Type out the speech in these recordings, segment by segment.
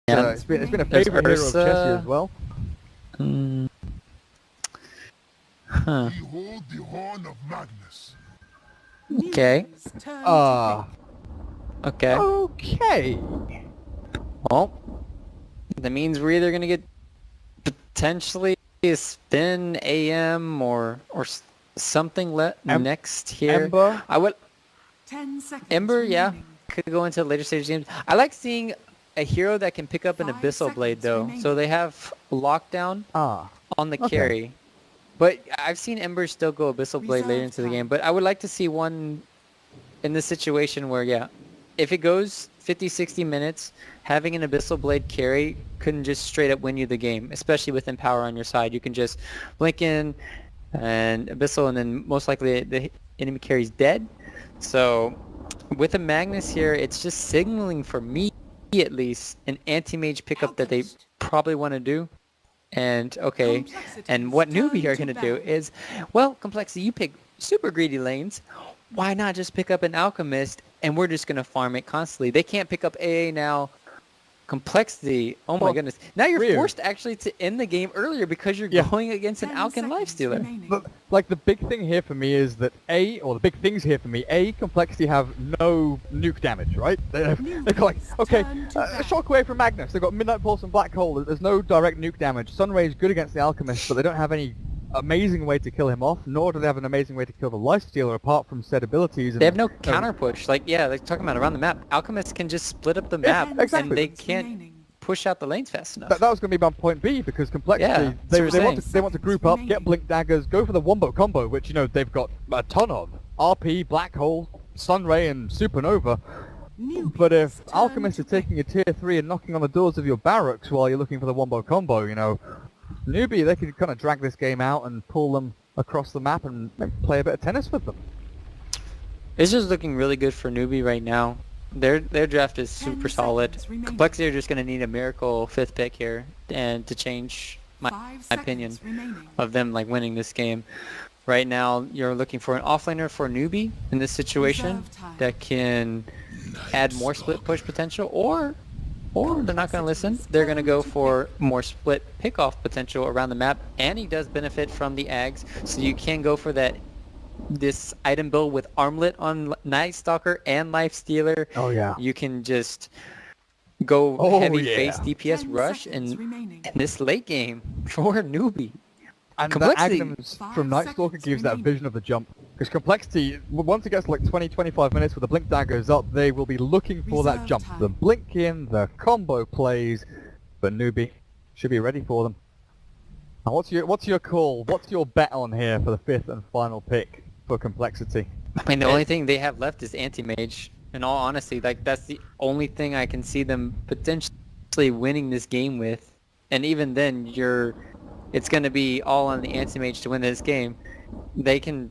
it's been a favorite hero of Chessie as well. Huh. Behold the horn of Magnus. Okay. Okay. Okay. Well, that means we're either gonna get potentially a spin AM or something next here. Ember. I would 10 seconds Ember, yeah, remaining. could go into later stage games. I like seeing a hero that can pick up an 5 Abyssal Blade seconds though. remaining. So they have lockdown on the okay. carry. But I've seen Ember still go Abyssal Blade later Reserve into the time. game. But I would like to see one in this situation where, yeah, if it goes 50, 60 minutes, having an Abyssal Blade carry couldn't just straight up win you the game, especially with Empower on your side. You can just blink in and Abyssal, and then most likely the enemy carry's dead. So with a Magnus here, it's just signaling for me, at least, an anti-mage pickup that they probably want to do. And okay, and what Newbee are going to do is, well, compLexity, you pick super greedy lanes. Why not just pick up an Alchemist and we're just going to farm it constantly? They can't pick up AA now. compLexity, oh my goodness. Now you're forced actually to end the game earlier because you're going against an 10 Alchem seconds Lifestealer. remaining. But, like, the big thing here for me is that the big things here for me, compLexity have no nuke damage, right? They've got like, okay, a shockwave from Magnus, they've got Midnight Pulse and Black Hole, there's no direct nuke damage. Sunray is good against the Alchemist, but they don't have any amazing way to kill him off, nor do they have an amazing way to kill the Lifestealer apart from said abilities. And, They have no counter push. Like, yeah, they're talking about around the map. Alchemists can just split up the map, exactly. and they can't push out the lanes fast enough. That was going to be my point B, because compLexity, Yeah, they want to group up, get Blink Daggers, go for the Wombo combo, which, you know, they've got a ton of. RP, Black Hole, Sunray, and Supernova. But if Alchemists are taking a tier 3 and knocking on the doors of your barracks while you're looking for the Wombo combo, you know, Newbee, they can kind of drag this game out and pull them across the map and maybe play a bit of tennis with them. It's just looking really good for Newbee right now. Their draft is super solid. compLexity are just going to need a miracle 5th pick here and to change my opinion of them like winning this game. Right now, you're looking for an offlaner for Newbee in this situation that can add more split push potential, or they're not going to listen. They're going to go for more split pick-off potential around the map, and he does benefit from the Ags, so you can go for this item build with Armlet on Night Stalker and Lifestealer. Oh yeah. You can just go heavy face DPS rush in this late game for Newbee. And the compLexity Agnes from Night Stalker gives that vision of the jump. Because compLexity, once it gets like 20-25 minutes with the Blink Daggers up, they will be looking for that jump. The blink in, the combo plays, but Newbee should be ready for them. Now what's your call? What's your bet on here for the 5th and final pick for compLexity? I mean, the only thing they have left is Anti-Mage. In all honesty, like, that's the only thing I can see them potentially winning this game with. And even then, it's going to be all on the Anti-Mage to win this game. They can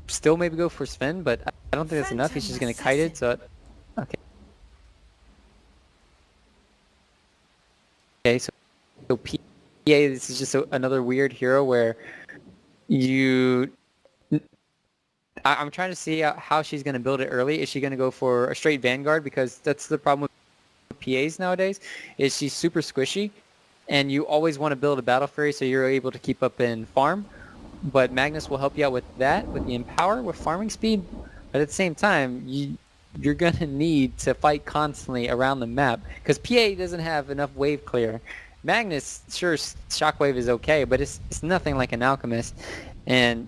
still maybe go for Sven, but I don't think that's enough. He's just going to kite it, so... Okay, so PA, this is just another weird hero where I'm trying to see how she's going to build it early. Is she going to go for a straight Vanguard? Because that's the problem with PAs nowadays, is she's super squishy, and you always want to build a Battle Fury so you're able to keep up in farm. But Magnus will help you out with that, with the Empower, with farming speed. But at the same time, you're going to need to fight constantly around the map, because PA doesn't have enough wave clear. Magnus, sure, Shockwave is okay, but it's nothing like an Alchemist. And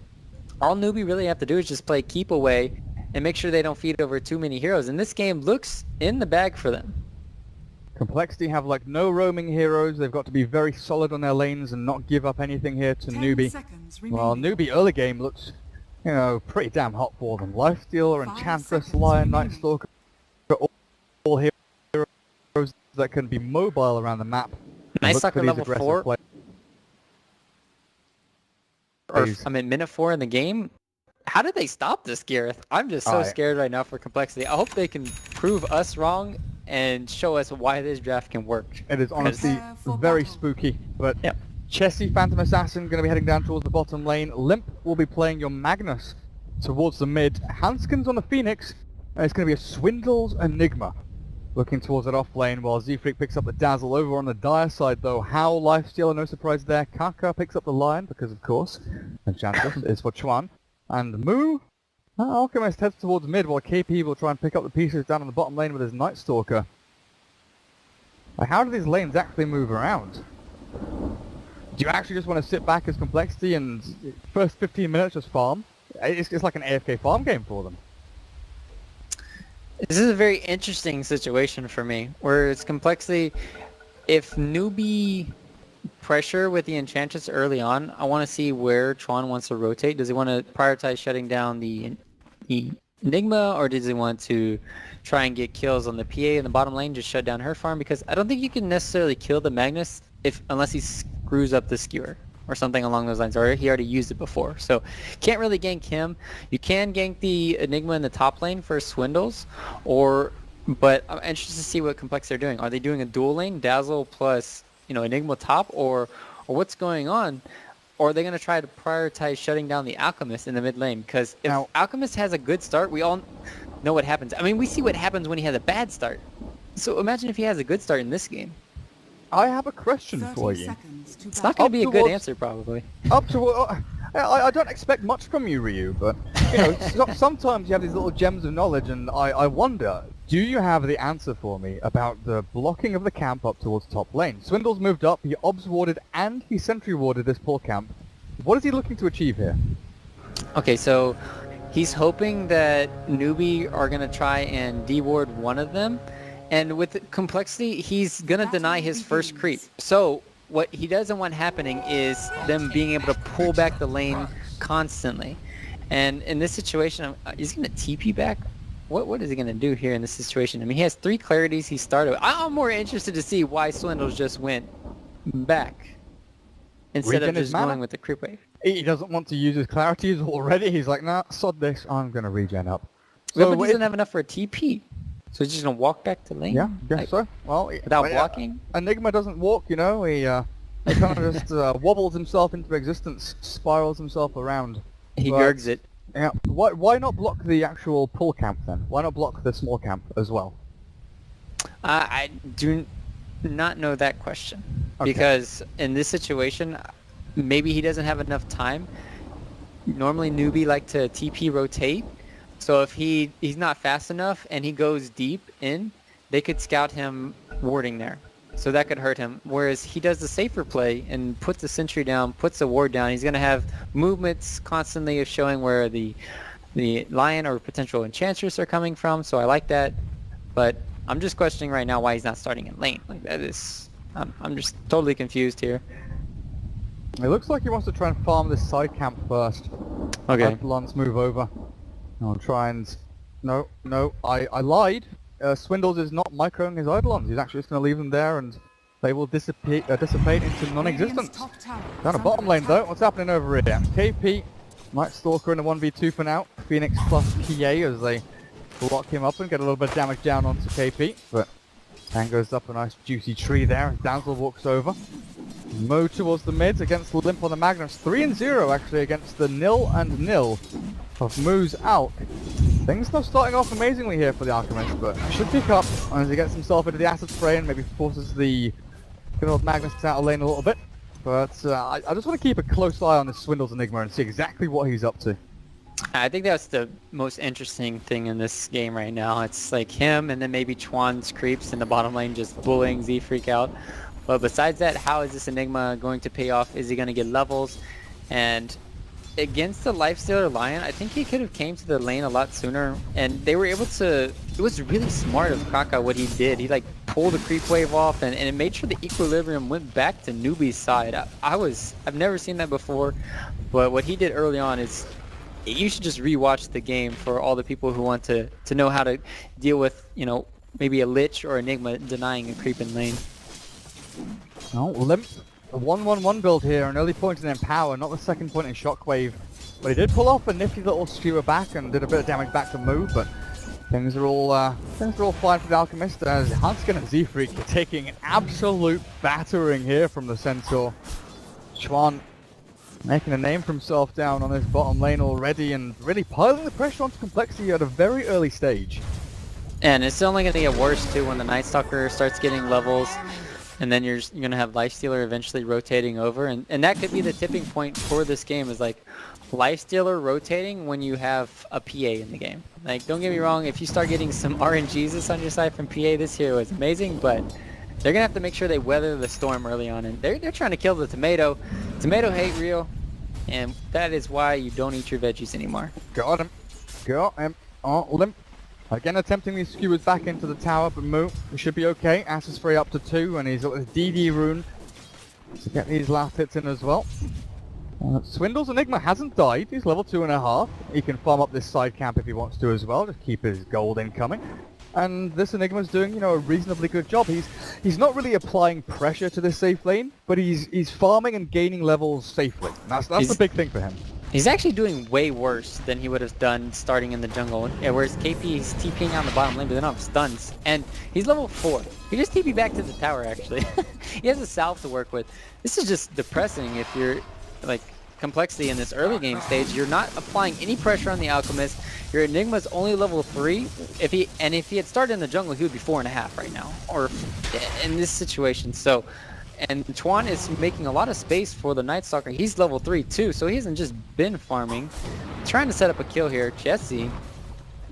all Newbee really have to do is just play keep away and make sure they don't feed over too many heroes. And this game looks in the bag for them. compLexity have like no roaming heroes. They've got to be very solid on their lanes and not give up anything here to Newbee. Well, Newbee early game looks, you know, pretty damn hot for them. Lifestealer, Enchantress, Lion, Night Stalker, all heroes that can be mobile around the map. Night Stalker level 4. Or, I mean, minute 4 in the game. How did they stop this, Gareth? I'm just so scared right now for compLexity. I hope they can prove us wrong and show us why this draft can work. It is honestly very spooky, but Chessie, Phantom Assassin, going to be heading down towards the bottom lane. Limp will be playing your Magnus towards the mid. Hanskin's on the Phoenix, and it's going to be a Swindle's Enigma. looking towards that off lane while Z-Freak picks up the Dazzle. Over on the Dire side though, Howl, Lifestealer, no surprise there. Kaka picks up the Lion because of course, Enchantress is for Chuan. And Moo, Alchemist heads towards mid while KP will try and pick up the pieces down on the bottom lane with his Night Stalker. Like, how do these lanes actually move around? Do you actually just want to sit back as compLexity and first 15 minutes just farm? It's like an AFK farm game for them. This is a very interesting situation for me, where it's compLexity. If Newbee pressure with the Enchantress early on, I want to see where Chuan wants to rotate. Does he want to prioritize shutting down the Enigma, or does he want to try and get kills on the PA in the bottom lane, just shut down her farm? Because I don't think you can necessarily kill the Magnus unless he screws up the Skewer or something along those lines, or he already used it before. So can't really gank him. You can gank the Enigma in the top lane for Swindles, but I'm interested to see what compLexity are doing. Are they doing a dual lane, Dazzle plus Enigma top, or what's going on? Or are they going to try to prioritize shutting down the Alchemist in the mid lane? Because if Alchemist has a good start, we all know what happens. I mean, we see what happens when he has a bad start. So imagine if he has a good start in this game. I have a question for you. It's not going to be a good answer, probably. I don't expect much from you, Ryu, but sometimes you have these little gems of knowledge, and I wonder, do you have the answer for me about the blocking of the camp up towards top lane? Swindle's moved up, he obs warded, and he sentry warded this poor camp. What is he looking to achieve here? Okay, so he's hoping that Newbee are going to try and deward one of them. And with compLexity, he's going to deny his first creep. So what he doesn't want happening is them being able to pull back the lane constantly. And in this situation, he's going to TP back? What is he going to do here in this situation? I mean, he has 3 clarities he started with. I'm more interested to see why Swindles just went back instead of just going with the creep wave. He doesn't want to use his clarities already. He's like, nah, sod this, I'm going to regen up. So, but he doesn't have enough for a TP. So he's just going to walk back to lane? Yeah, I guess so. Well, without blocking? Enigma doesn't walk, he kind of just wobbles himself into existence, spirals himself around. He gurgs it. Yeah. Why not block the actual pull camp then? Why not block the small camp as well? I do not know that question. Okay. Because in this situation, maybe he doesn't have enough time. Normally Newbee like to TP rotate. So if he's not fast enough and he goes deep in, they could scout him warding there. So that could hurt him. Whereas he does the safer play and puts the sentry down, puts the ward down. He's going to have movements constantly of showing where the Lion or potential Enchantress are coming from. So I like that. But I'm just questioning right now why he's not starting in lane. Like that is, I'm just totally confused here. It looks like he wants to try and farm this side camp first. Okay. Eidolons move over. I'll try and... No, I lied. Swindles is not microing his Eidolons. He's actually just going to leave them there and they will dissipate into non-existence. Down the bottom lane though, what's happening over here? KP, Night Stalker in a 1v2 for now. Phoenix plus PA as they block him up and get a little bit of damage down onto KP. But Tango's up a nice juicy tree there. Dazzle walks over. Mo towards the mids against Limp on the Magnus. 3-0 actually against the 0-0 of Moo's Alk. Things not starting off amazingly here for the Alchemist, but should pick up as he gets himself into the acid spray and maybe forces the good old Magnus out of lane a little bit. But I just want to keep a close eye on this Swindles Enigma and see exactly what he's up to. I think that's the most interesting thing in this game right now. It's like him and then maybe Chuan's creeps in the bottom lane just bullying Z-Freak out. But besides that, how is this Enigma going to pay off? Is he going to get levels? And against the Lifestealer Lion, I think he could have came to the lane a lot sooner. And they were able to... It was really smart of Kaka what he did. He like pulled the creep wave off and it made sure the equilibrium went back to Newbee's side. I've never seen that before. But what he did early on is... You should just rewatch the game for all the people who want to know how to deal with, maybe a Lich or Enigma denying a creep in lane. No, Limp, a 1-1-1 build here, an early point in Empower, not the second point in Shockwave. But he did pull off a nifty little skewer back and did a bit of damage back to Moo, but things are all fine for the Alchemist as Hanskin and Z-Freak are taking an absolute battering here from the Centaur. Chuan making a name for himself down on this bottom lane already and really piling the pressure onto compLexity at a very early stage. And it's only going to get worse too when the Night Stalker starts getting levels, and then you're going to have Lifestealer eventually rotating over, and that could be the tipping point for this game, is like Lifestealer rotating when you have a PA in the game. Like, don't get me wrong, if you start getting some RNGs on your side from PA, this hero is amazing, but they're going to have to make sure they weather the storm early on, and they're trying to kill the tomato. Tomato hate real, and that is why you don't eat your veggies anymore. Got him. Got him. Oh, Limp. Again attempting these skewers back into the tower, but Moo should be okay. Ashes free up to 2, and he's got his DD rune to get these last hits in as well. Swindle's Enigma hasn't died. He's level 2.5. He can farm up this side camp if he wants to as well, just keep his gold incoming. And this Enigma's doing, you know, a reasonably good job. He's not really applying pressure to this safe lane, but he's farming and gaining levels safely. That's the big thing for him. He's actually doing way worse than he would have done starting in the jungle. Whereas KP is TPing on the bottom lane, but they don't have stuns. And he's level 4. He just TP back to the tower, actually. He has a salve to work with. This is just depressing if you're, like, compLexity in this early game stage. You're not applying any pressure on the Alchemist. Your Enigma's only level 3. If he had started in the jungle, he would be 4.5 right now. Or in this situation. So... And Chuan is making a lot of space for the Night Stalker. He's level 3 too, so he hasn't just been farming. Trying to set up a kill here. Jesse.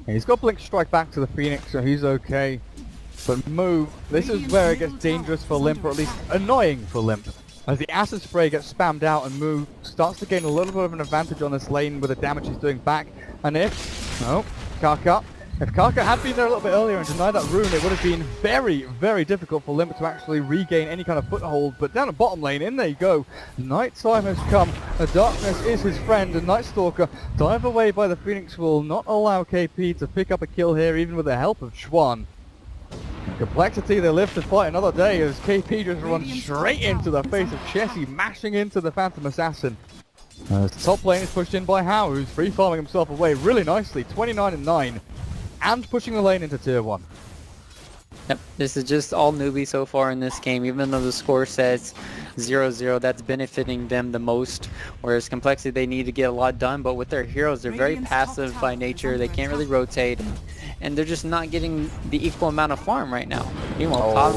Yeah, he's got Blink Strike back to the Phoenix, so he's okay. But Moo, this is where it gets dangerous for Limp, or at least annoying for Limp. As the Acid Spray gets spammed out and Moo starts to gain a little bit of an advantage on this lane with the damage he's doing back. And if Kaka had been there a little bit earlier and denied that rune, it would have been very, very difficult for Limp to actually regain any kind of foothold. But down the bottom lane, in there you go. Night Time has come. The darkness is his friend, and Night Stalker, dive away by the Phoenix, will not allow KP to pick up a kill here, even with the help of Chuan. compLexity, they live to fight another day as KP just runs straight into the face of Chessie, mashing into the Phantom Assassin. As the top lane is pushed in by Hao, who's free farming himself away really nicely, 29-9. And pushing the lane into tier 1. Yep, this is just all Newbee so far in this game, even though the score says 0-0, that's benefiting them the most. Whereas compLexity, they need to get a lot done, but with their heroes, they're very passive by nature, they can't really rotate, and they're just not getting the equal amount of farm right now. Meanwhile,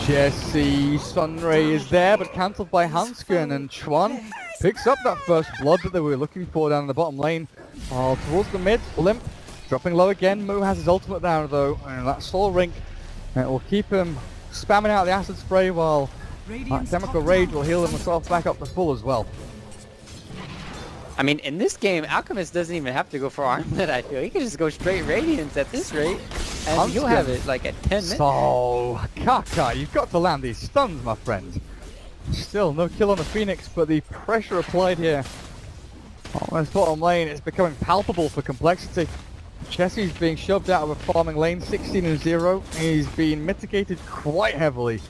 Jesse, Sunray is there, but cancelled by Hansken, and Chuan picks up that first blood that they were looking for down the bottom lane. Towards the mid, Limp dropping low again. Moo has his ultimate down though, and that Soul Ring will keep him spamming out the Acid Spray while that Chemical Rage will heal himself back up to full as well. I mean, in this game, Alchemist doesn't even have to go for Armlet, I feel. He can just go straight Radiance at this rate, and he'll have it like at 10 minutes. So, Kaka, you've got to land these stuns, my friend. Still, no kill on the Phoenix, but the pressure applied here on this bottom lane is becoming palpable for compLexity. Chessie's being shoved out of a farming lane, 16-0. He's been mitigated quite heavily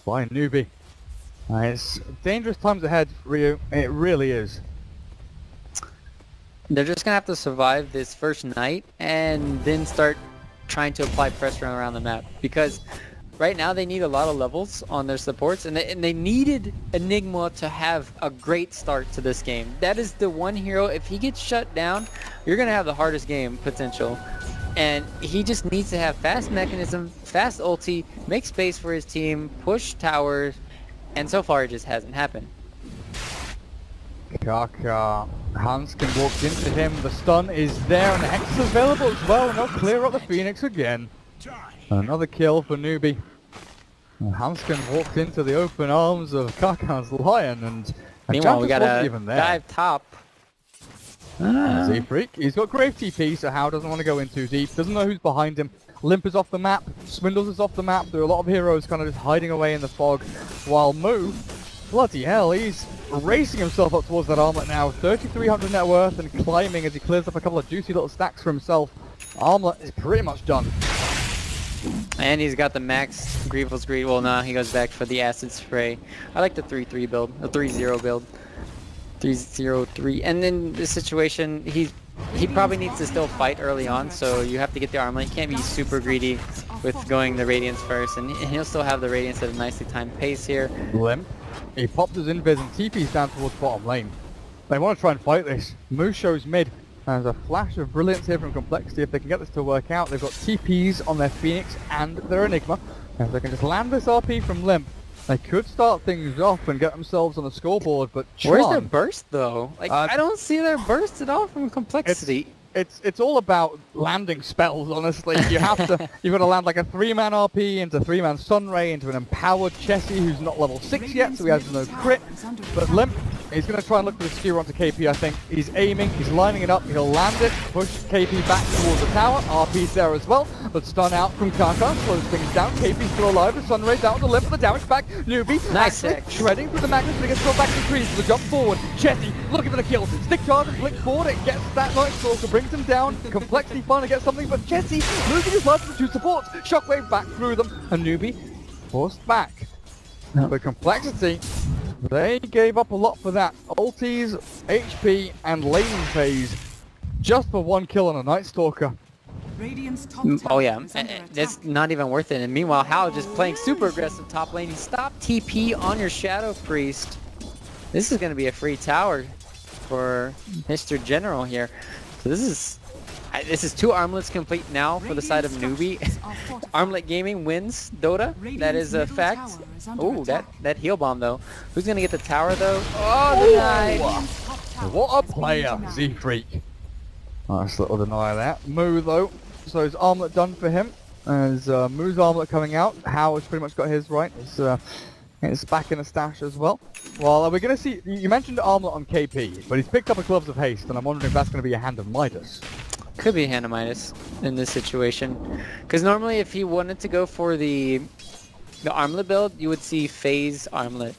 by Newbee. It's dangerous times ahead, Ryu. It really is. They're just going to have to survive this first night and then start trying to apply pressure around the map. Because right now they need a lot of levels on their supports, and they needed Enigma to have a great start to this game. That is the one hero, if he gets shut down, you're going to have the hardest game potential. And he just needs to have fast mechanism, fast ulti, make space for his team, push towers, and so far it just hasn't happened. Kaka, Hansken walks into him, the stun is there and the Hex is available as well, and they'll clear up the Phoenix again. Another kill for Newbee. Hansken walked into the open arms of Kaka's Lion, and meanwhile we got a even there. dive top. Z-Freak, he's got Grave TP, so Hao doesn't want to go in too deep, doesn't know who's behind him. Limp is off the map, Swindles is off the map, there are a lot of heroes kind of just hiding away in the fog, while Moo, bloody hell, he's racing himself up towards that Armlet now, 3,300 net worth and climbing as he clears up a couple of juicy little stacks for himself. Armlet is pretty much done. And he's got the max Grievel's Greed. Well, nah, he goes back for the Acid Spray. I like the 3-3 build, a 3-0 build. 3-0-3. And in this situation, he probably needs to still fight early on, so you have to get the Armlet. You can't be super greedy with going the Radiance first, and he'll still have the Radiance at a nicely timed pace here. Limp, he pops his invis and TP's down towards bottom lane. They want to try and fight this. Moo shows mid. There's a flash of brilliance here from compLexity. If they can get this to work out, they've got TPs on their Phoenix and their Enigma. And if they can just land this RP from Limp, they could start things off and get themselves on the scoreboard, but Where's their burst though? Like I don't see their burst at all from compLexity. It's all about landing spells, honestly. You've got to land like a 3-man RP into 3-man Sunray into an empowered Chessie who's not level 6 yet, so he has no crit. But Limp, he's going to try and look for the skewer onto KP, I think. He's aiming, he's lining it up, he'll land it, push KP back towards the tower. RP's there as well, but stun out from Kaka, slows things down. KP's still alive, the Sunray's out to Limp for the damage back. Newbee, nice shredding through the Magnus, but he gets thrown back to the trees for the jump forward. Chessie looking for the kill. Stick charge and flick forward, it gets that Night Stalker, brings him down. compLexity finally gets something, but Chessie losing his life to the 2 supports. Shockwave back through them, and Newbee forced back. But compLexity, they gave up a lot for that. Ulties, HP, and laning phase, just for 1 kill on a Night Stalker. Oh yeah, that's not even worth it. And meanwhile, Hal just playing super aggressive top lane. He stopped TP on your Shadow Priest. This is going to be a free tower for Mr. General here. So this is 2 armlets complete now for the side of Newbee. Armlet Gaming wins Dota. That is a fact. Oh, that heal bomb though. Who's going to get the tower though? Oh, denied. What a player, Z-Freak. Nice little deny that. Moo though, so his armlet done for him. As Moo's armlet coming out, Howard's pretty much got his right. It's back in the stash as well. Well, we're going to see, you mentioned armlet on KP, but he's picked up a Gloves of Haste, and I'm wondering if that's going to be a Hand of Midas. Could be Hand of Midas in this situation. Because normally if he wanted to go for the armlet build, you would see phase armlet.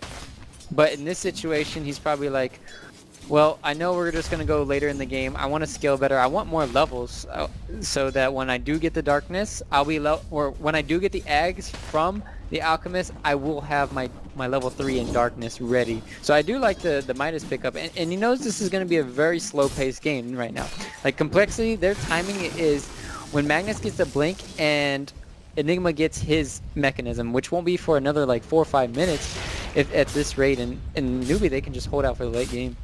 But in this situation, he's probably like, well, I know we're just going to go later in the game. I want to scale better. I want more levels so that when I do get the darkness, I'll be or when I do get the eggs from the alchemist, I will have my level 3 in darkness ready. So I do like the Midas pickup, and he knows this is going to be a very slow-paced game right now. Like compLexity, their timing is when Magnus gets the blink and Enigma gets his mechanism, which won't be for another like 4 or 5 minutes if at this rate, and Newbee they can just hold out for the late game.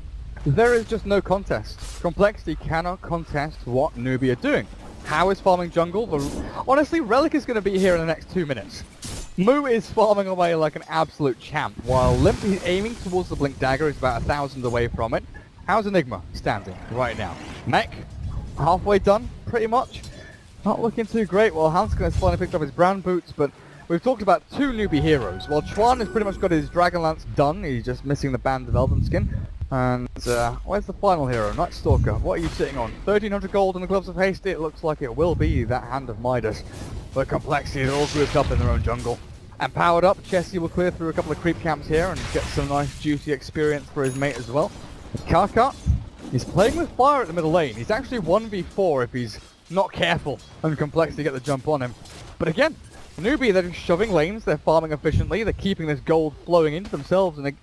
There is just no contest. compLexity cannot contest what Newbee are doing. How is farming jungle? Honestly, Relic is going to be here in the next 2 minutes. Moo is farming away like an absolute champ, while Limp is aiming towards the Blink Dagger. He's about 1,000 away from it. How's Enigma standing right now? Mech, halfway done, pretty much. Not looking too great. Well, Hanska has finally picked up his brown boots, but we've talked about 2 Newbee heroes. Well, Chuan has pretty much got his Dragonlance done. He's just missing the Band of Elven Skin. And where's the final hero? Night Stalker. What are you sitting on? 1,300 gold in the Gloves of Haste. It looks like it will be that Hand of Midas. But compLexity, they're all grouped up in their own jungle. And powered up, Chessie will clear through a couple of creep camps here and get some nice juicy experience for his mate as well. Kaka, he's playing with fire at the middle lane. He's actually 1v4 if he's not careful, and compLexity get the jump on him. But again, Newbee, they're just shoving lanes, they're farming efficiently, they're keeping this gold flowing into themselves, and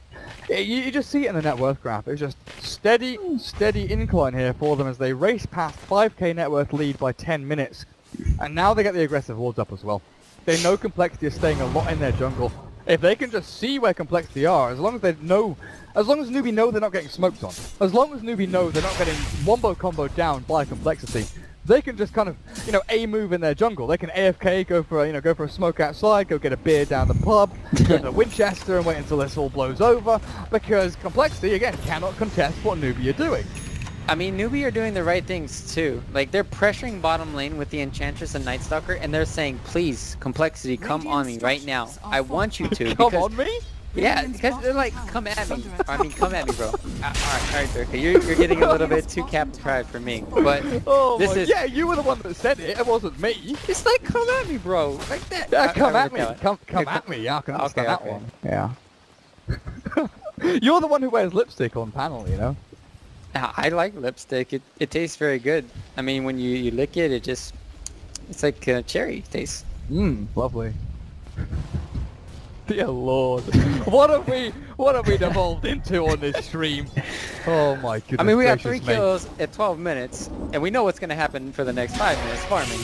you just see it in the net worth graph. It's just steady incline here for them as they race past 5k net worth lead by 10 minutes. And now they get the aggressive wards up as well. They know compLexity is staying a lot in their jungle. If they can just see where compLexity are, as long as Newbee know they're not getting smoked on, as long as Newbee know they're not getting wombo combo down by compLexity, they can just kind of, A move in their jungle. They can AFK, go for a smoke outside, go get a beer down the pub, go to Winchester and wait until this all blows over, because compLexity, again, cannot contest what Newbee are doing. I mean, Newbee are doing the right things too. Like, they're pressuring bottom lane with the Enchantress and Night Stalker, and they're saying, please, compLexity, come on me right now. I want you to. Come on me? Yeah, because they're like, come at me. I mean, come at me, bro. Alright, Durka, you're getting a little bit too Captain Pride for me. But yeah, you were the one that said it. It wasn't me. It's like, come at me, bro. Like that. Yeah, come at me. Come at me. Yeah, I can understand that one. Yeah. You're the one who wears lipstick on panel, I like lipstick. It tastes very good. I mean, when you lick it, it's like cherry taste. Lovely. Dear Lord, what have we devolved into on this stream? Oh my goodness. I mean, we have 3 kills at 12 minutes, and we know what's gonna happen for the next 5 minutes farming.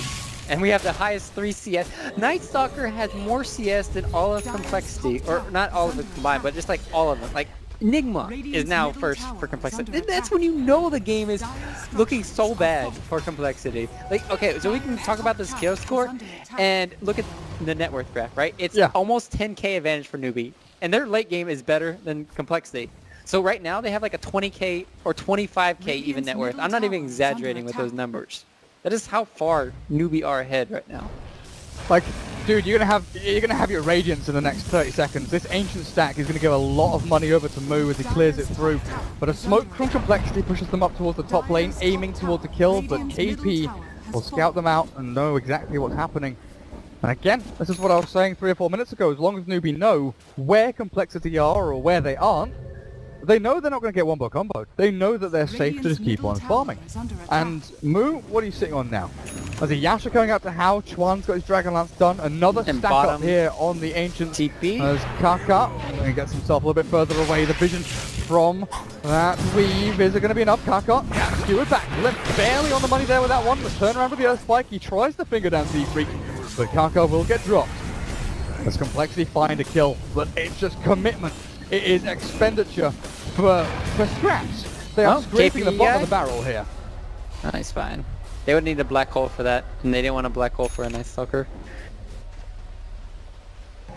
And we have the highest 3 CS. Night Stalker has more CS than all of compLexity, or not all of it combined, but just like all of them. Like Enigma is now first for complexity. That's when you know the game is looking so bad for complexity. Like, okay, so we can talk about the skill score and look at the net worth graph, right? It's almost 10k advantage for Newbee, and their late game is better than complexity. So right now they have like a 20k or 25k even net worth. I'm not even exaggerating with those numbers. That is how far Newbee are ahead right now. Like, dude, you're gonna have your Radiance in the next 30 seconds. This Ancient stack is gonna give a lot of money over to Moo as he clears it through. But a smoke from complexity pushes them up towards the top lane, aiming towards the kill, but KP will scout them out and know exactly what's happening. And again, this is what I was saying 3 or 4 minutes ago. As long as Newbee know where complexity are or where they aren't, they know they're not going to get wombo comboed. They know that they're safe to just keep on farming. And Moo, what are you sitting on now? There's a Yasha going out to Hao. Chuan's got his Dragon Lance done. Another stack up here on the Ancient. TP. As Kaka, and he gets himself a little bit further away. The vision from that weave. Is it going to be enough? Kaka, skewered back. Limp barely on the money there with that one. The turnaround with the Earth Spike. He tries to finger down Z-Freak, but Kaka will get dropped. As complexity find a kill, but it's just commitment. It is expenditure for scraps. They are scraping the bottom of the barrel here. Nice, fine. They would need a black hole for that, and they didn't want a black hole for a nice sucker.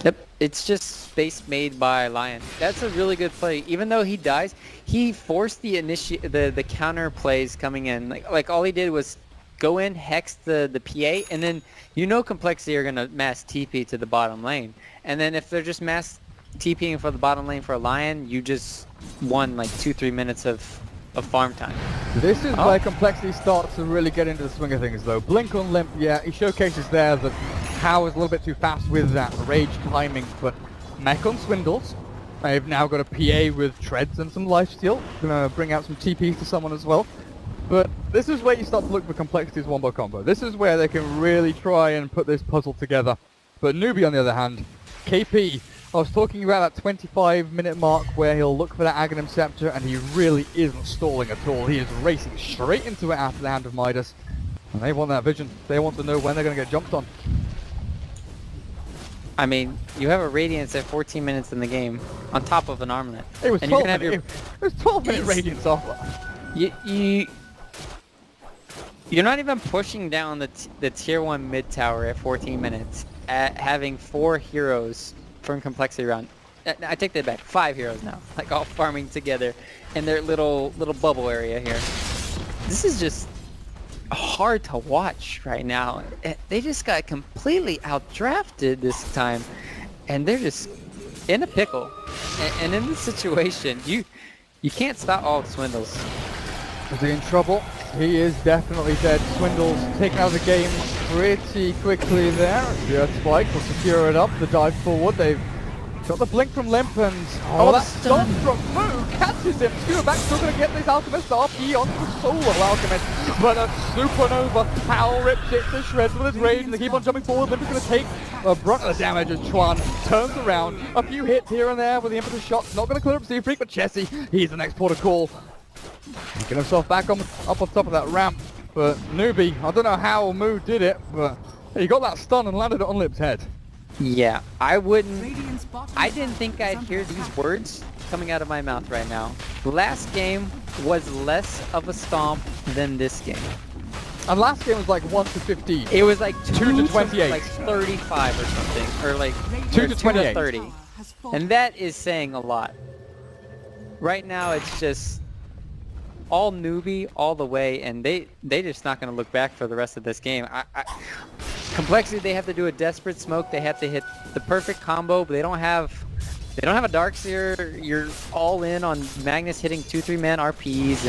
Yep, it's just space made by Lion. That's a really good play. Even though he dies, he forced the counter plays coming in. Like all he did was go in, hex the PA, and then you know complexity are gonna mass TP to the bottom lane. And then if they're just mass TPing for the bottom lane for a Lion, you just won like 2-3 minutes of farm time. This is where complexity starts to really get into the swing of things though. Blink on Limp, yeah, he showcases there that Hao is a little bit too fast with that rage timing, but Mech on Swindles. They've now got a PA with treads and some lifesteal. Gonna bring out some TPs to someone as well. But this is where you start to look for complexity's wombo combo. This is where they can really try and put this puzzle together. But Newbee on the other hand, KP, I was talking about that 25-minute mark where he'll look for that Aghanim Scepter, and he really isn't stalling at all. He is racing straight into it after the Hand of Midas. And they want that vision. They want to know when they're going to get jumped on. I mean, you have a Radiance at 14 minutes in the game, on top of an Armlet. It was 12-minute Radiance off. You're not even pushing down the tier 1 mid tower at 14 minutes, at having 4 heroes from complexity round. I take that back. 5 heroes now, like all farming together in their little bubble area here. This is just hard to watch right now. They just got completely outdrafted this time, and they're just in a pickle. And in this situation, you can't stop all Swindles. Is he in trouble? He is definitely dead. Swindles taken out of the game pretty quickly there. The Earth Spike will secure it up. The dive forward. They've got the blink from Limp, and that stun from Moo catches him. Skewer back, still going to get this Alchemist RP onto the solo Alchemist, but a Supernova. Hal rips it to shreds with his rage, and they keep on jumping forward. Limp is going to take a brunt of the damage as Chuan turns around. A few hits here and there with the impetus shots. Not going to clear up Z-Freak, but Chessie, he's the next port of call. Getting himself back up on top of that ramp. But Newbee, I don't know how Moo did it, but he got that stun and landed it on Lip's head. Yeah, I didn't think I'd hear these words coming out of my mouth right now. Last game was less of a stomp than this game. And last game was like 1 to 15. It was like 2 to 28. Like 35 or something. Or like 2 to 28. 2 to 30. And that is saying a lot. Right now it's just all Newbee all the way, and they just not going to look back for the rest of this game. Complexity, they have to do a desperate smoke. They have to hit the perfect combo, but they don't have a Darkseer. You're all in on Magnus hitting 2-3 man RPs,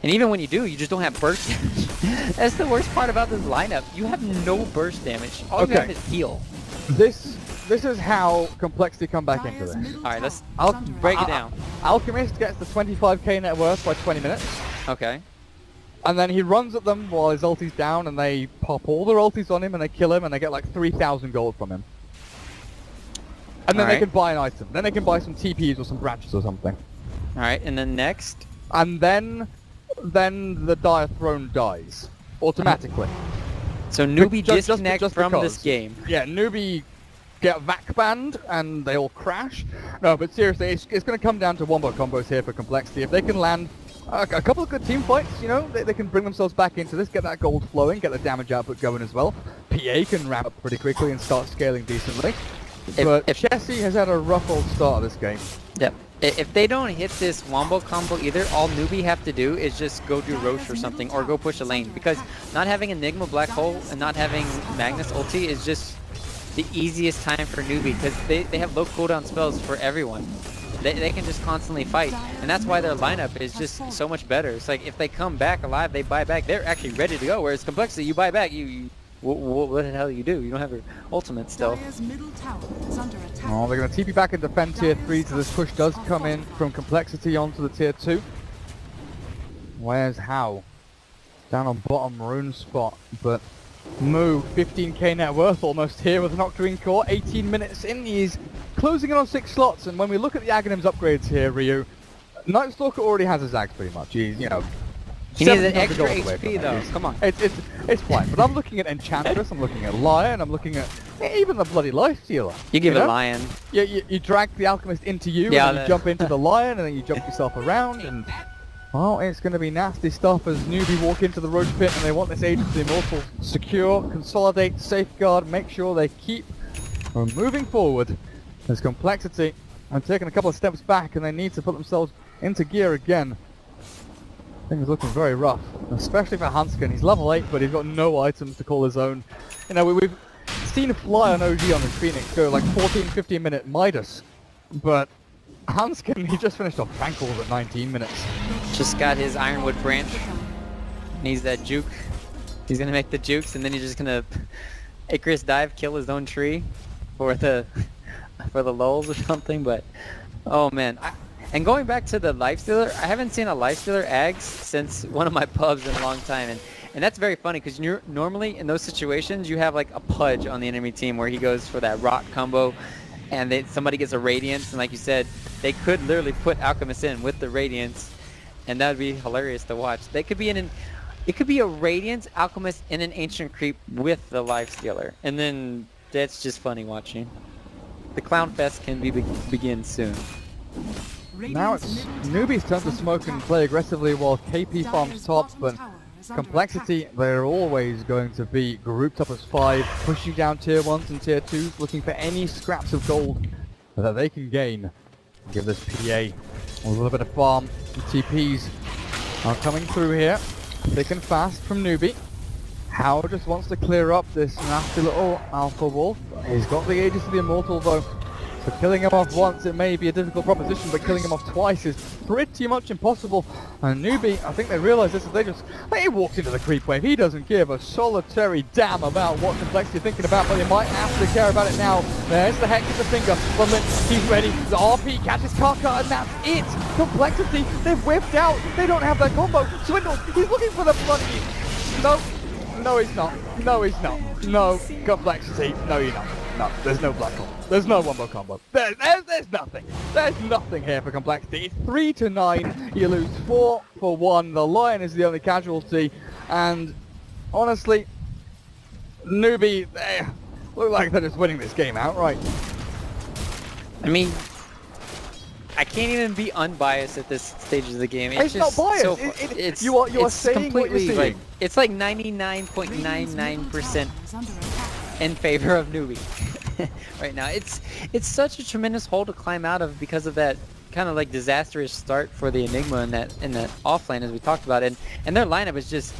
and even when you do, you just don't have burst damage. That's the worst part about this lineup. You have no burst damage. All you have is heal. This is how complexity come back into this. Alright, let's break it down. Alchemist gets the 25k net worth by 20 minutes. Okay. And then he runs at them while his ulti's down, and they pop all their ultis on him, and they kill him, and they get like 3,000 gold from him. And then they can buy an item. Then they can buy some TPs or some branches or something. Alright, and then next? And then the Dire Throne dies. Automatically. So Newbee disconnects from this game. Yeah, Newbee get vac banned and they all crash. No, but seriously, it's going to come down to wombo combos here for complexity. If they can land a couple of good team fights, you know, they can bring themselves back into this, get that gold flowing, get the damage output going as well. PA can ramp up pretty quickly and start scaling decently. But Chessie has had a rough old start of this game. Yep. If they don't hit this wombo combo either, all Newbee have to do is just go do Roche or something, or go push a lane. Because not having Enigma Black Hole and not having Magnus ulti is just the easiest time for Newbee, because they have low cooldown spells for everyone. They can just constantly fight, and that's why their lineup is just so much better. It's like if they come back alive, they buy back, they're actually ready to go, whereas complexity, you buy back, what the hell do? You don't have your ultimate still. Oh, they're going to TP back and defend tier 3, so this push does come in from complexity onto the tier 2. Where's How? Down on bottom rune spot, but Moo, 15k net worth almost here with an Octarine core, 18 minutes in, he's closing in on 6 slots, and when we look at the Aghanims upgrades here, Ryu, Night Stalker already has his axe pretty much. He's, you know, he needs an extra HP though, come on. It's fine, but I'm looking at Enchantress, I'm looking at Lion, I'm looking at even the bloody Life Stealer. You give it Lion. You drag the Alchemist into you, and then you jump into the Lion, and then you jump yourself around, and well, it's going to be nasty stuff as Newbee walk into the Roach Pit, and they want this Age of the Immortal secure, consolidate, safeguard, make sure they keep moving forward. There's complexity and taking a couple of steps back, and they need to put themselves into gear again. Things looking very rough, especially for Hanskin. He's level 8, but he's got no items to call his own. You know, we've seen Fly on OG on his Phoenix go like 14-15 minute Midas, but Hanskin, he just finished off Tranquils at 19 minutes. Just got his Ironwood branch. Needs that juke. He's gonna make the jukes, and then he's just gonna Icarus dive, kill his own tree for the lulz or something. But oh man, and going back to the Lifestealer, I haven't seen a Lifestealer Ags since one of my pubs in a long time, and that's very funny because you're normally in those situations you have like a Pudge on the enemy team where he goes for that rock combo, and somebody gets a Radiance, and like you said, they could literally put Alchemist in with the Radiance, and that would be hilarious to watch. They could be it could be a Radiance Alchemist in an Ancient Creep with the Lifestealer, and then that's just funny watching. The Clown Fest can begin soon. Now it's Newbee's turn to smoke and play aggressively while KP farms top, but complexity, they're always going to be grouped up as 5, pushing down tier 1s and tier 2s, looking for any scraps of gold that they can gain. Give this PA a little bit of farm. The TPs are coming through here, thick and fast from Newbee. How just wants to clear up this nasty little Alpha Wolf. He's got the Aegis of the Immortal though, so killing him off once it may be a difficult proposition, but killing him off twice is pretty much impossible. And Newbee, I think they realise this, they walked into the creep wave. He doesn't give a solitary damn about what complexity you're thinking about, but you might have to care about it now. There's the Hex of the Finger from Lynch, he's ready, the RP catches Karka, and that's it! Complexity, they've whipped out, they don't have that combo. Swindle, he's looking for the bloody... No, he's not. No, he's not. No, complexity, no you're not. No, there's no black hole. There's no wombo combo. There's nothing. There's nothing here for complexity. It's 3-9. You lose 4 for 1. The Lion is the only casualty. And honestly, Newbee, they look like they're just winning this game outright. I mean, I can't even be unbiased at this stage of the game. It's not biased. So, you are saying what you're saying. Like, it's like 99.99% in favor of Newbee right now. It's such a tremendous hole to climb out of because of that kind of like disastrous start for the Enigma in that offlane, as we talked about, and their lineup is just.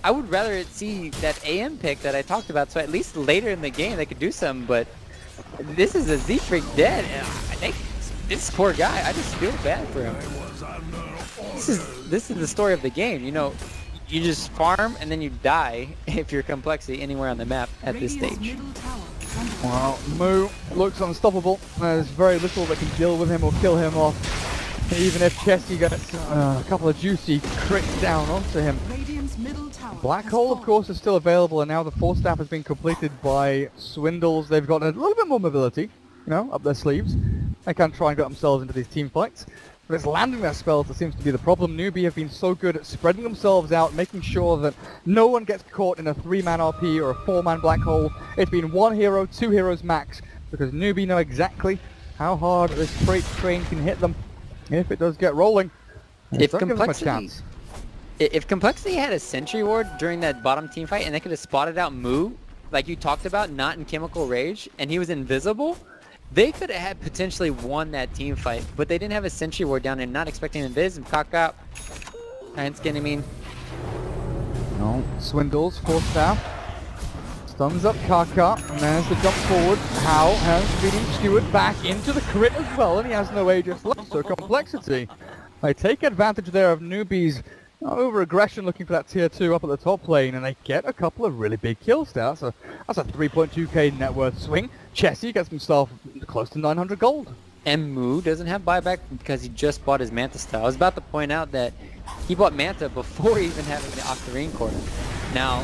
I would rather see that AM pick that I talked about, so at least later in the game they could do something. But this is a Z-Freak dead. I think this poor guy. I just feel bad for him. This is the story of the game. You know, you just farm and then you die if you're complexity anywhere on the map at this stage. Well, Moo looks unstoppable. There's very little that can deal with him or kill him off. Even if Chessie gets a couple of juicy crits down onto him. Black Hole, of course, is still available, and now the Force Staff has been completed by Swindles. They've got a little bit more mobility, you know, up their sleeves. They can try and get themselves into these team fights. But it's landing their spells that seems to be the problem. Newbee have been so good at spreading themselves out, making sure that no one gets caught in a 3-man RP or a 4-man Black Hole. It's been 1 hero, 2 heroes max, because Newbee know exactly how hard this freight train can hit them if it does get rolling. If Don't give them a complexity, chance. if complexity had a sentry ward during that bottom team fight, and they could have spotted out Moo, like you talked about, not in chemical rage, and he was invisible, they could have had potentially won that team fight. But they didn't have a sentry ward down and not expecting invis and cock out. And skinny mean. No, Swindles forced out. Stuns up Kaka, and there's the jump forward. How has been skewered back into the crit as well, and he has no Aegis left, so complexity. They take advantage there of Newbee's over-aggression looking for that tier 2 up at the top lane, and they get a couple of really big kills there. That's a 3.2k net worth swing. Chessie gets himself close to 900 gold. And Moo doesn't have buyback because he just bought his Manta style. I was about to point out that he bought Manta before even having the Octarine quarter. Now,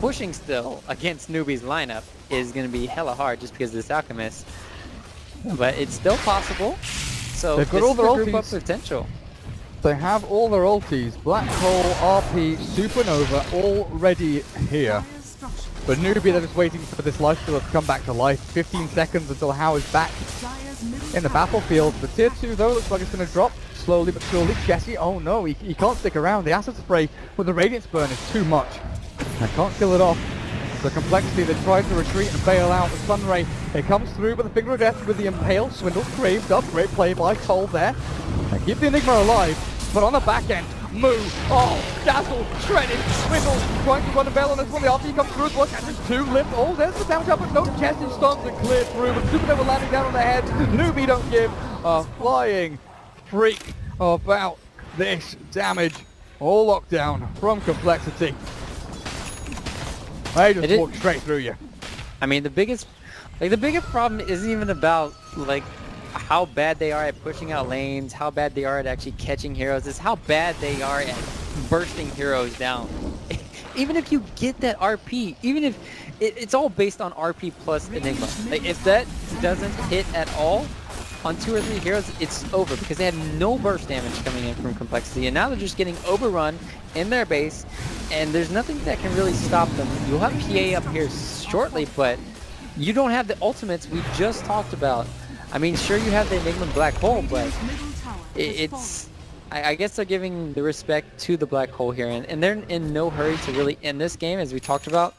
pushing still against Newbee's lineup is going to be hella hard just because of this Alchemist. But it's still possible. So They've got this all is their the group up ultis. potential. They have all their ultis, Black Hole, RP, Supernova, already here. But Newbee, they're just waiting for this life steal to come back to life. 15 seconds until How is back in the battlefield. The tier 2 though looks like it's going to drop slowly but surely. Chessie, oh no, he can't stick around. The acid spray with the Radiance burn is too much. I can't kill it off. The complexity, they try to retreat and bail out. The Sunray, it comes through with the Finger of Death with the Impale. Swindle's craved up. Great play by Cole there. They keep the Enigma alive, but on the back end, Moo, oh, Dazzle, shredded, Swindle, trying to run a bail on this one. The RP comes through as well, catches 2, lift, oh, there's the damage up, but no Chessie stuns and clear through, but Supernova landing down on their heads. Newbee don't give a flying freak about this damage. All lockdown from complexity. They just walk straight through you. I mean, the biggest problem isn't even about like how bad they are at pushing out lanes, how bad they are at actually catching heroes. It's how bad they are at bursting heroes down. Even if you get that RP, even if it's all based on RP plus Enigma. Like if that doesn't hit at all on 2 or 3 heroes, it's over because they have no burst damage coming in from complexity, and now they're just getting overrun in their base, and there's nothing that can really stop them. You'll have PA up here shortly, but you don't have the ultimates we just talked about. I mean, sure you have the Enigma Black Hole, but it's... I guess they're giving the respect to the Black Hole here, and they're in no hurry to really end this game, as we talked about.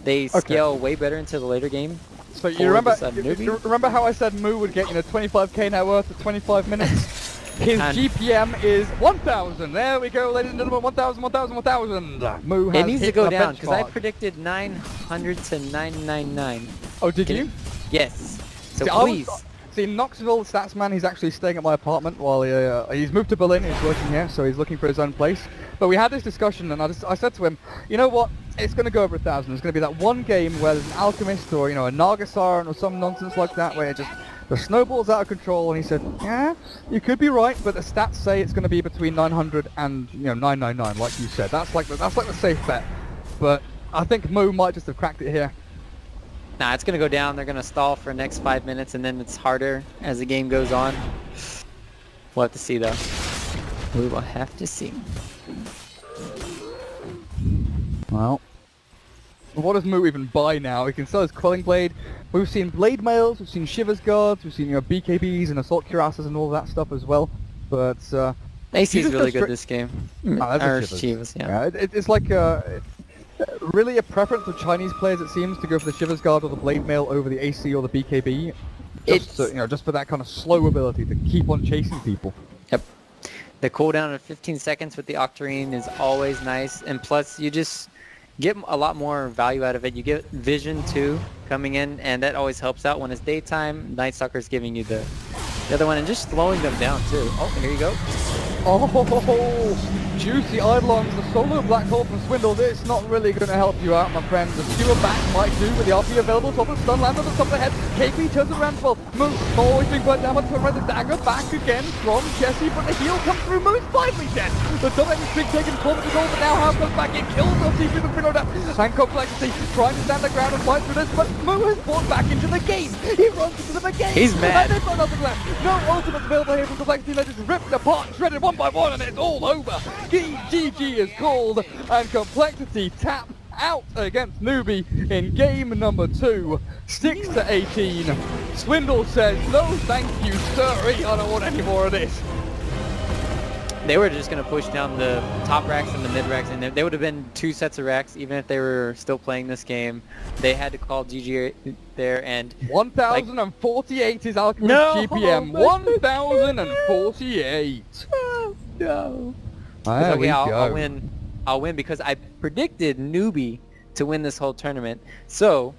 They scale way better into the later game. So you remember how I said Moo would get 25k net worth at 25 minutes? His GPM is 1,000. There we go, ladies and gentlemen. 1,000, 1,000, 1,000. Moo has it needs to hit go the down because I benchmark. predicted 900 to 999. Oh, did you? Yes. So See, please. See, in Knoxville, the stats man, he's actually staying at my apartment while he's moved to Berlin. He's working here, so he's looking for his own place. But we had this discussion, and I said to him, you know what? It's going to go over 1,000. There's going to be that one game where there's an Alchemist or a Nargasaran or some nonsense like that, where it just the snowball's out of control. And he said, yeah, you could be right, but the stats say it's going to be between 900 and 999, like you said. That's like the safe bet. But I think Moo might just have cracked it here. Nah, it's going to go down. They're going to stall for the next 5 minutes, and then it's harder as the game goes on. We'll have to see, though. We will have to see. Well, what does Moo even buy now? He can sell his Quelling Blade. We've seen Blade Mails, we've seen Shivers Guards, we've seen BKBs and Assault Cuirasses and all that stuff as well. But AC is really good this game. Or Shivers, yeah. It's like really a preference of Chinese players, it seems, to go for the Shivers Guard or the Blade Mail over the AC or the BKB. Just just for that kind of slow ability to keep on chasing people. Yep. The cooldown of 15 seconds with the Octarine is always nice, and plus you just get a lot more value out of it. You get vision too coming in, and that always helps out when it's daytime. Night Stalker's giving you the other one, and just slowing them down too. Oh, here you go. Oh, juicy Eidolons, the solo Black Hole from Swindle. It's not really going to help you out, my friend. The skewer back might do with the RP available. Top of the stun lands on the top of the head. KP turns around well. Moo always being burnt down, but turn around the dagger back again from Chessie, but the heal comes through. Moo's finally dead. The top end is big taken forward to goal, but now House comes back in, kills LT with the Finger Death. And complexity trying to stand the ground and fight through this, but Moo has brought back into the game. He runs into them again. He's mad. And there's got nothing left. No ultimates available here from complexity. They're just ripped apart, shredded one by one, and it's all over. GG is called, and complexity tap out against Newbee in game number 2, 6-18. Swindle says, no thank you, sirree, I don't want any more of this. They were just going to push down the top racks and the mid racks, and they would have been 2 sets of racks even if they were still playing this game. They had to call GG there, and 1,048 is Alchemist No! GPM. 1,048. no. There we Okay, go. I'll win because I predicted Newbee to win this whole tournament. So